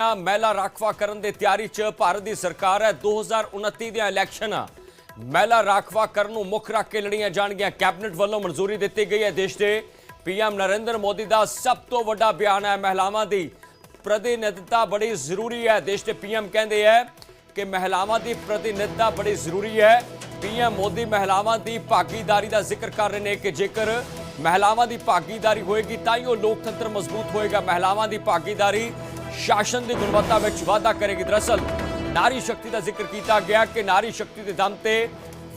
महिला राखवा करन दी तैयारी च भारत की सरकार है। 2029 ਦੀਆਂ ਇਲੈਕਸ਼ਨਾਂ महिला राखवा करन ਨੂੰ ਮੁੱਖ ਰੱਖ ਕੇ ਲੜੀਆਂ ਜਾਣਗੀਆਂ। कैबिनेट ਵੱਲੋਂ ਮਨਜ਼ੂਰੀ ਦਿੱਤੀ ਗਈ है। देश के पीएम नरेंद्र मोदी का सब तो बड़ा बयान है, महिलावां की प्रतिनिधिता बड़ी जरूरी है। देश के पीएम कहते हैं कि महिलावां की प्रतिनिधिता बड़ी जरूरी है। पीएम मोदी महिलावां की भागीदारी का जिक्र कर रहे हैं कि जेकर महिलावां की भागीदारी होएगी तां ही लोकतंत्र मजबूत होएगा। महिलावां की भागीदारी शासन की गुणवत्ता में वाधा करेगी। दरअसल नारी शक्ति का जिक्र किया गया कि नारी शक्ति के दम से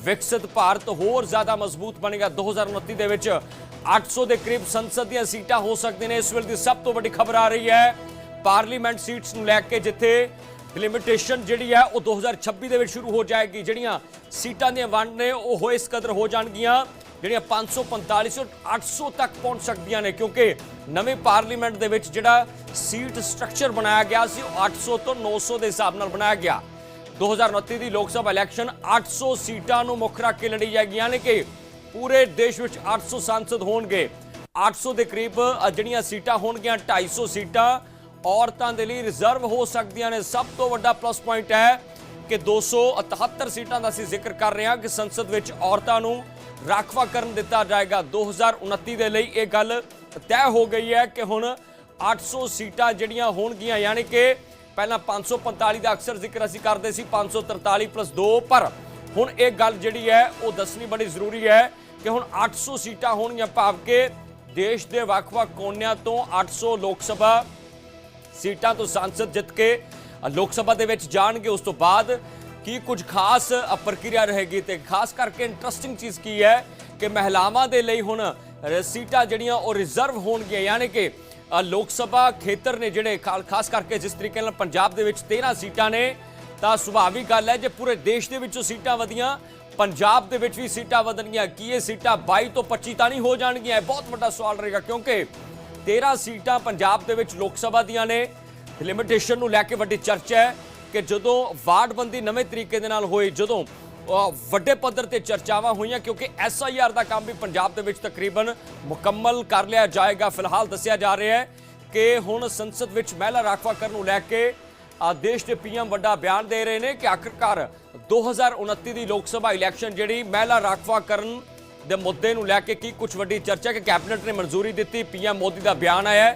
विकसित भारत होर ज्यादा मजबूत बनेगा। 2029 के विच 800 के करीब संसद दी सीटां हो सकती हैं। इस वेले की सब तो बड़ी खबर आ रही है पार्लीमेंट सीट्स नूं लैके, जिथे लिमिटेशन जिहड़ी है वो 2026 के शुरू हो जाएगी। जिहड़ियां सीटां दी वंड ने वो इस कदर हो जाणगियां ਜਿਹੜੀਆਂ 545 और 800 तक पहुंच सकदियां ने, क्योंकि नवीं पार्लीमेंट दे विच जिहड़ा सीट स्ट्रक्चर बनाया गया सी 800 तो 900 के हिसाब नाल बनाया गया। 2029 की लोक सभा इलैक्शन 800 सीटां नूं मुख रख के लड़ी जाएगी, यानी कि पूरे देश विच 800 सांसद होणगे। 800 के करीब जिहड़ियां सीटां होणगियां, 250 सीटां औरतां दे लई रिजर्व हो सकदियां ने। सब तो वड्डा प्लस पॉइंट है कि 278 सीटां दा असीं जिक्र कर रहे हां कि संसद विच औरतां नूं राखवाकरण दिता जाएगा। 2029 के लिए यह गल तय हो गई है कि हुण 800 सीटां जिहड़ियां होणगियां, यानी कि पहला 545 का अक्सर जिक्र असीं करदे सी 543 + 2, पर हुण यह गल जिहड़ी है वो दसनी बड़ी जरूरी है कि हुण 800 सीटां होणगियां, भाव के देश के वख-वख कोनियां तो 800 लोक सभा सीटां तो सांसद जित के लोक सभा दे विच जाणगे। उस तो बाद की कुछ खास प्रक्रिया रहेगी, तो खास करके इंटरस्टिंग चीज़ की है कि महिलावां दे लई हुण सीटां जिहड़ियां वो रिजर्व होणगियां, यानी कि लोक सभा खेतर ने जिहड़े खास करके जिस तरीके नाल पंजाब दे विच 13 सीटां ने, तां सुभाविक गल है जे पूरे देश दे विचों सीटां वधियां पंजाब दे विच भी सीटां वधणगियां। की ये सीटां 22 तो 25 तां नहीं हो जाणगियां? बहुत बड़ा सवाल रहेगा, क्योंकि 13 सीटां पंजाब दे विच लोक सभा दियां ने। लिमिटेशन नूं लैके वड्डी चर्चा है कि जदों वार्डबंदी नवे तरीके दे नाल होई, जदों वड्डे पद्धर ते चर्चावां होईयां, क्योंकि SIR का काम भी पंजाब दे विच तकरीबन मुकम्मल कर लिया जाएगा। फिलहाल दस्सिया जा रहा है कि हुण संसद विच महिला राखवाकरण नूं लैके देश के पीएम वड्डा बयान दे रहे हैं कि आखिरकार 2029 की लोक सभा इलैक्शन जिहड़ी महिला राखवाकरण दे मुद्दे नूं लैके की कुछ वड्डी चर्चा कि कैबिनेट ने मंजूरी दी। पीएम मोदी का बयान आया है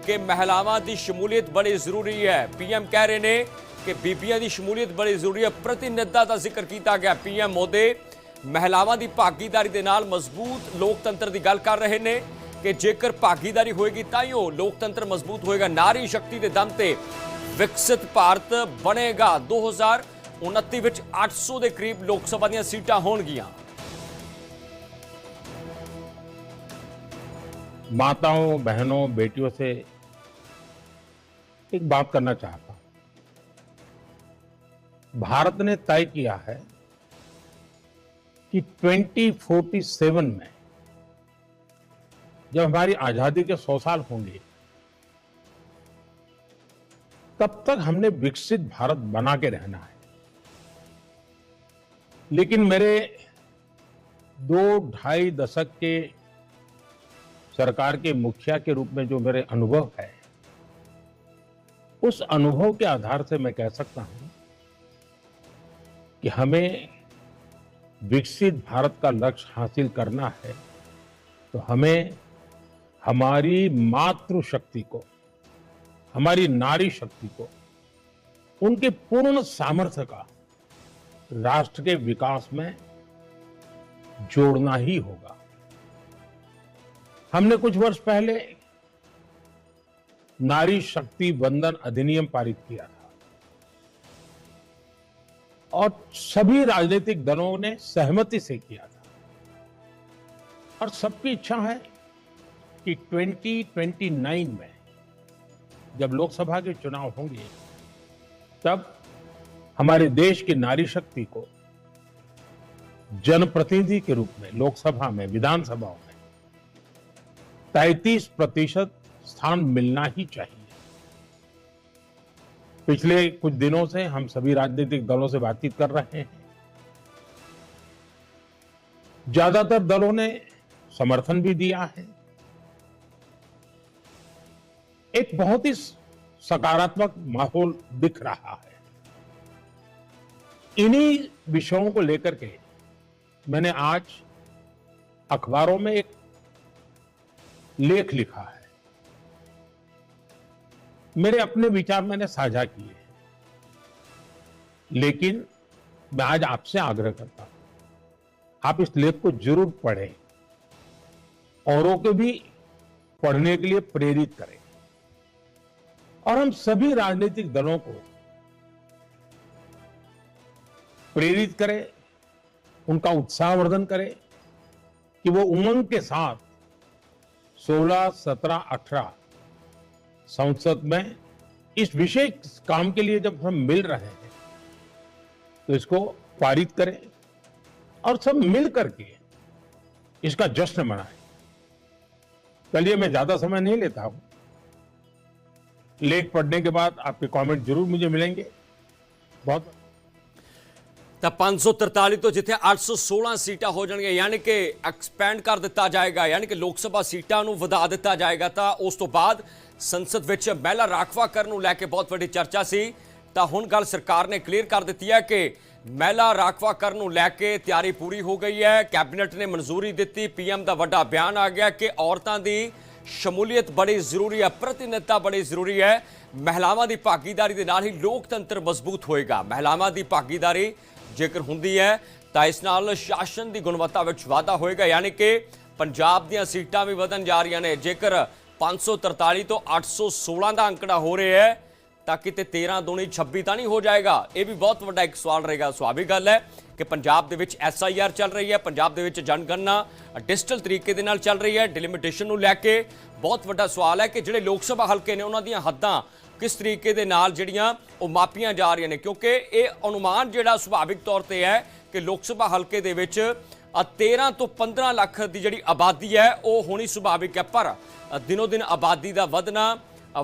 कि महिलावां की शमूलीयत बड़ी जरूरी है। पीएम कह रहे हैं कि बीबियां की शमूलीयत बड़ी जरूरी है। प्रतिनिधिता का जिक्र किया गया। पीएम मोदी महिलावां की भागीदारी के नाल मजबूत लोकतंत्र की गल कर रहे हैं कि जेकर भागीदारी होएगी तां ही लोकतंत्र मजबूत होएगा। नारी शक्ति के दम से विकसित भारत बनेगा। 2029 विच 800 के करीब लोक सभा दी सीटां होणगियां। माताओं, बहनों, बेटियों से एक बात करना चाहता हूं। भारत ने तय किया है कि 2047 में जब हमारी आजादी के 100 साल होंगे, तब तक हमने विकसित भारत बना के रहना है। लेकिन मेरे 2-2.5 दशक के सरकार के मुखिया के रूप में जो मेरे अनुभव है, उस अनुभव के आधार से मैं कह सकता हूं कि हमें विकसित भारत का लक्ष्य हासिल करना है, तो हमें हमारी मातृशक्ति को, हमारी नारी शक्ति को, उनके पूर्ण सामर्थ्य का राष्ट्र के विकास में जोड़ना ही होगा। हमने कुछ वर्ष पहले नारी शक्ति वंदन अधिनियम पारित किया था और सभी राजनीतिक दलों ने सहमति से किया था, और सबकी इच्छा है कि 2029 में जब लोकसभा के चुनाव होंगे, तब हमारे देश की नारी शक्ति को जनप्रतिनिधि के रूप में लोकसभा में, विधानसभाओं में 33% स्थान मिलना ही चाहिए। पिछले कुछ दिनों से हम सभी राजनीतिक दलों से बातचीत कर रहे हैं। ज्यादातर दलों ने समर्थन भी दिया है। एक बहुत ही सकारात्मक माहौल दिख रहा है। इन्हीं विषयों को लेकर के मैंने आज अखबारों में एक लेख लिखा है। मेरे अपने विचार मैंने साझा किए हैं, लेकिन मैं आज आपसे आग्रह करता हूं, आप इस लेख को जरूर पढ़ें, औरों को भी पढ़ने के लिए प्रेरित करें और हम सभी राजनीतिक दलों को प्रेरित करें, उनका उत्साहवर्धन करें कि वो उमंग के साथ 16, 17, 18 संसद में इस विशेष काम के लिए जब हम मिल रहे हैं तो इसको पारित करें और सब मिल करके इसका जश्न मनाएं। चलिए, मैं ज्यादा समय नहीं लेता हूं। लेख पढ़ने के बाद आपके कमेंट जरूर मुझे मिलेंगे। बहुत ਤਾਂ 543 ਤੋਂ ਜਿੱਥੇ 816 ਸੀਟਾਂ ਹੋ ਜਾਣਗੀਆਂ, ਯਾਨੀ ਕਿ ਐਕਸਪੈਂਡ ਕਰ ਦਿੱਤਾ ਜਾਏਗਾ, ਯਾਨੀ ਕਿ ਲੋਕ ਸਭਾ ਸੀਟਾਂ ਨੂੰ ਵਧਾ ਦਿੱਤਾ ਜਾਏਗਾ। ਤਾਂ ਉਸ ਤੋਂ ਬਾਅਦ ਸੰਸਦ ਵਿੱਚ ਮਹਿਲਾ ਰਾਖਵਾਂਕਰਨ ਨੂੰ ਲੈ ਕੇ ਬਹੁਤ ਵੱਡੀ ਚਰਚਾ ਸੀ। ਤਾਂ ਹੁਣ ਗੱਲ ਸਰਕਾਰ ਨੇ ਕਲੀਅਰ ਕਰ ਦਿੱਤੀ ਹੈ ਕਿ ਮਹਿਲਾ ਰਾਖਵਾਂਕਰਨ ਨੂੰ ਲੈ ਕੇ ਤਿਆਰੀ ਪੂਰੀ ਹੋ ਗਈ ਹੈ। ਕੈਬਨਿਟ ਨੇ ਮਨਜ਼ੂਰੀ ਦਿੱਤੀ। ਪੀਐਮ ਦਾ ਵੱਡਾ ਬਿਆਨ ਆ ਗਿਆ ਕਿ ਔਰਤਾਂ ਦੀ ਸ਼ਮੂਲੀਅਤ ਬੜੀ ਜ਼ਰੂਰੀ ਹੈ, ਪ੍ਰਤੀਨਿਧਤਾ ਬੜੀ ਜ਼ਰੂਰੀ ਹੈ। ਮਹਿਲਾਵਾਂ ਦੀ ਭਾਗੀਦਾਰੀ ਦੇ ਨਾਲ ਹੀ ਲੋਕਤੰਤਰ ਮਜ਼ਬੂਤ ਹੋਏਗਾ। ਮਹਿਲਾਵਾਂ ਦੀ ਭਾਗੀਦਾਰੀ ਜੇਕਰ ਹੁੰਦੀ ਹੈ ਤਾਂ ਇਸ ਨਾਲ ਸ਼ਾਸਨ ਦੀ ਗੁਣਵੱਤਾ ਵਿੱਚ ਵਾਧਾ ਹੋਏਗਾ, ਯਾਨੀ ਕਿ ਪੰਜਾਬ ਦੀਆਂ ਸੀਟਾਂ ਵੀ ਵਧਣ ਜਾ ਰਹੀਆਂ ਨੇ। ਜੇਕਰ 543 ਤੋਂ 816 ਦਾ ਅੰਕੜਾ ਹੋ ਰਿਹਾ ਹੈ ਤਾਂ ਕਿਤੇ 13 ਦੂਣੀ 26 ਤਾਂ ਨਹੀਂ ਹੋ ਜਾਏਗਾ? ਇਹ ਵੀ ਬਹੁਤ ਵੱਡਾ ਇੱਕ ਸਵਾਲ ਰਹੇਗਾ। ਸੁਭਾਵਿਕ ਗੱਲ ਹੈ ਕਿ ਪੰਜਾਬ ਦੇ ਵਿੱਚ SIR ਚੱਲ ਰਹੀ ਹੈ, ਪੰਜਾਬ ਦੇ ਵਿੱਚ ਜਨਗਣਨਾ ਡਿਜੀਟਲ ਤਰੀਕੇ ਦੇ ਨਾਲ ਚੱਲ ਰਹੀ ਹੈ। ਡਿਲੀਮਿਟੇਸ਼ਨ ਨੂੰ ਲੈ ਕੇ ਬਹੁਤ ਵੱਡਾ ਸਵਾਲ ਹੈ ਕਿ ਜਿਹੜੇ ਲੋਕ ਸਭਾ ਹਲਕੇ ਨੇ ਉਹਨਾਂ ਦੀਆਂ ਹੱਦਾਂ ਕਿਸ ਤਰੀਕੇ ਦੇ ਨਾਲ ਜਿਹੜੀਆਂ ਉਹ ਮਾਪੀਆਂ ਜਾ ਰਹੀਆਂ ਨੇ, ਕਿਉਂਕਿ ਇਹ ਅਨੁਮਾਨ ਜਿਹੜਾ ਸੁਭਾਵਿਕ ਤੌਰ ਤੇ ਹੈ ਕਿ ਲੋਕ ਸਭਾ ਹਲਕੇ ਦੇ ਵਿੱਚ 13 ਤੋਂ 15 ਲੱਖ ਦੀ ਜਿਹੜੀ ਆਬਾਦੀ ਹੈ ਉਹ ਹੋਣੀ ਸੁਭਾਵਿਕ ਹੈ। ਪਰ ਦਿਨੋ ਦਿਨ ਆਬਾਦੀ ਦਾ ਵਧਣਾ,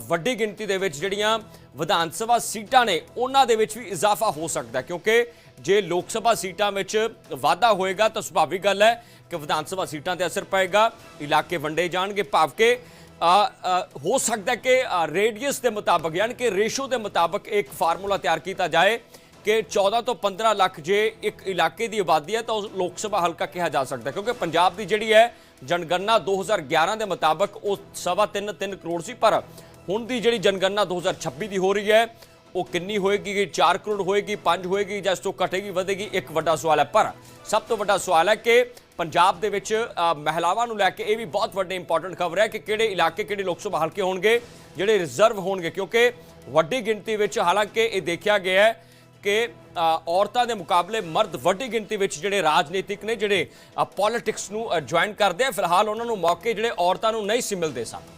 ਵੱਡੀ ਗਿਣਤੀ ਦੇ ਵਿੱਚ ਜਿਹੜੀਆਂ ਵਿਧਾਨ ਸਭਾ ਸੀਟਾਂ ਨੇ ਉਹਨਾਂ ਦੇ ਵਿੱਚ ਵੀ ਇਜ਼ਾਫਾ ਹੋ ਸਕਦਾ, ਕਿਉਂਕਿ ਜੇ ਲੋਕ ਸਭਾ ਸੀਟਾਂ ਵਿੱਚ ਵਾਧਾ ਹੋਏਗਾ ਤਾਂ ਸੁਭਾਵਿਕ ਗੱਲ ਹੈ ਕਿ ਵਿਧਾਨ ਸਭਾ ਸੀਟਾਂ ਤੇ ਅਸਰ ਪਏਗਾ, ਇਲਾਕੇ ਵੰਡੇ ਜਾਣਗੇ। ਭਾਵ ਕਿ ਹੋ ਸਕਦਾ ਕਿ ਰੇਡੀਅਸ ਦੇ ਮੁਤਾਬਕ, ਯਾਨੀ ਕਿ ਰੇਸ਼ੋ ਦੇ ਮੁਤਾਬਕ ਇੱਕ ਫਾਰਮੂਲਾ ਤਿਆਰ ਕੀਤਾ ਜਾਏ ਕਿ 14 ਤੋਂ 15 ਲੱਖ ਜੇ ਇੱਕ ਇਲਾਕੇ ਦੀ ਆਬਾਦੀ ਹੈ ਤਾਂ ਉਹ ਲੋਕ ਸਭਾ ਹਲਕਾ ਕਿਹਾ ਜਾ ਸਕਦਾ, ਕਿਉਂਕਿ ਪੰਜਾਬ ਦੀ ਜਿਹੜੀ ਹੈ ਜਨਗਣਨਾ 2011 ਦੇ ਮੁਤਾਬਕ ਉਹ 3.25 ਕਰੋੜ ਸੀ। ਪਰ ਹੁਣ ਦੀ ਜਿਹੜੀ ਜਨਗਣਨਾ 2026 ਦੀ ਹੋ ਰਹੀ ਹੈ ਉਹ ਕਿੰਨੀ ਹੋਏਗੀ? 4 ਕਰੋੜ ਹੋਏਗੀ, 5 ਹੋਏਗੀ ਜਾਂ ਇਸ ਤੋਂ ਘਟੇਗੀ, ਵਧੇਗੀ? ਇੱਕ ਵੱਡਾ ਸਵਾਲ ਹੈ। ਪਰ ਸਭ ਤੋਂ ਵੱਡਾ ਸਵਾਲ ਹੈ ਕਿ ਪੰਜਾਬ ਦੇ ਵਿੱਚ ਮਹਿਲਾਵਾਂ ਨੂੰ ਲੈ ਕੇ ਇਹ ਵੀ ਬਹੁਤ ਵੱਡੀ ਇੰਪੋਰਟੈਂਟ ਖਬਰ ਹੈ ਕਿ ਕਿਹੜੇ ਇਲਾਕੇ, ਕਿਹੜੇ ਲੋਕ ਸਭਾ ਹਲਕੇ ਹੋਣਗੇ ਜਿਹੜੇ ਰਿਜ਼ਰਵ ਹੋਣਗੇ, ਕਿਉਂਕਿ ਵੱਡੀ ਗਿਣਤੀ ਵਿੱਚ ਹਾਲਾਂਕਿ ਇਹ ਦੇਖਿਆ ਗਿਆ ਹੈ ਕਿ ਔਰਤਾਂ ਦੇ ਮੁਕਾਬਲੇ ਮਰਦ ਵੱਡੀ ਗਿਣਤੀ ਵਿੱਚ ਜਿਹੜੇ ਰਾਜਨੀਤਿਕ ਨੇ, ਜਿਹੜੇ ਪੋਲਿਟਿਕਸ ਨੂੰ ਜੁਆਇਨ ਕਰਦੇ ਆ, ਫਿਲਹਾਲ ਉਹਨਾਂ ਨੂੰ ਮੌਕੇ ਜਿਹੜੇ ਔਰਤਾਂ ਨੂੰ ਨਹੀਂ ਸੀ ਮਿਲਦੇ ਸਨ।